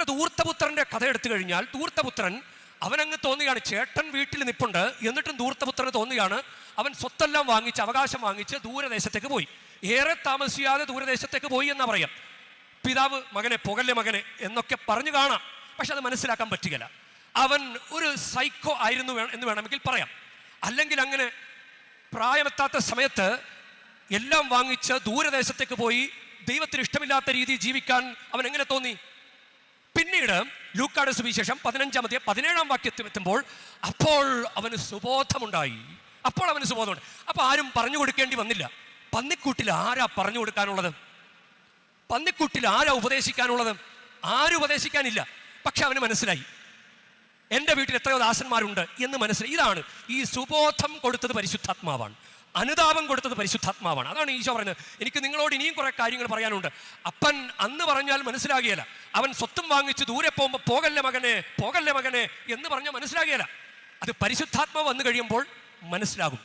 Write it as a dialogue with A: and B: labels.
A: ധൂർത്തപുത്രന്റെ കഥ എടുത്തു കഴിഞ്ഞാൽ, ധൂർത്തപുത്രൻ അവനങ്ങ് തോന്നുകയാണ്, ചേട്ടൻ വീട്ടിൽ നിൽപ്പുണ്ട്, എന്നിട്ടും ധൂർത്തപുത്രന് തോന്നുകയാണ് അവൻ സ്വത്തെല്ലാം വാങ്ങിച്ച്, അവകാശം വാങ്ങിച്ച് ദൂരദേശത്തേക്ക് പോയി. ഏറെ താമസിയാതെ ദൂരദേശത്തേക്ക് പോയി എന്നാ പറയാം. പിതാവ് മകനെ പോകല്ലേ മകനെ എന്നൊക്കെ പറഞ്ഞു കാണാം, പക്ഷെ അത് മനസ്സിലാക്കാൻ പറ്റുകയില്ല. അവൻ ഒരു സൈക്കോ ആയിരുന്നു എന്ന് വേണമെങ്കിൽ പറയാം. അല്ലെങ്കിൽ അങ്ങനെ പ്രായമെത്താത്ത സമയത്ത് എല്ലാം വാങ്ങിച്ച് ദൂരദേശത്തേക്ക് പോയി ദൈവത്തിന് ഇഷ്ടമില്ലാത്ത രീതിയിൽ ജീവിക്കാൻ അവൻ എങ്ങനെ തോന്നി? പിന്നീട് ലൂക്കായുടെ സുവിശേഷം 15-ാം അധ്യായം 17-ാം വാക്യത്തിൽ എത്തുമ്പോൾ അപ്പോൾ അവന് സുബോധമുണ്ടായി. അപ്പോൾ ആരും പറഞ്ഞു കൊടുക്കേണ്ടി വന്നില്ല. പന്നിക്കൂട്ടിൽ ആരാ പറഞ്ഞു കൊടുക്കാനുള്ളത്? പന്നിക്കൂട്ടിൽ ആരാ ഉപദേശിക്കാനുള്ളത്? ആരും ഉപദേശിക്കാനില്ല. പക്ഷെ അവന് മനസ്സിലായി, എൻ്റെ വീട്ടിൽ എത്രയോ ദാസന്മാരുണ്ട് എന്ന് മനസ്സിലായി. ഇതാണ് ഈ സുബോധം കൊടുത്തത് പരിശുദ്ധാത്മാവാണ്, അനുതാപം കൊടുത്തത് പരിശുദ്ധാത്മാവാണ്. അതാണ് ഈശോ പറയുന്നത്, എനിക്ക് നിങ്ങളോട് ഇനിയും കുറെ കാര്യങ്ങൾ പറയാനുണ്ട്. അപ്പൻ അന്ന് പറഞ്ഞാൽ മനസ്സിലാകുകയില്ല. അവൻ സ്വത്തും വാങ്ങിച്ച് ദൂരെ പോകുമ്പോൾ പോകല്ലേ മകനെ, പോകല്ലേ മകനെ എന്ന് പറഞ്ഞാൽ മനസ്സിലാകുകയില്ല. അത് പരിശുദ്ധാത്മാവ് വന്നു കഴിയുമ്പോൾ മനസ്സിലാകും.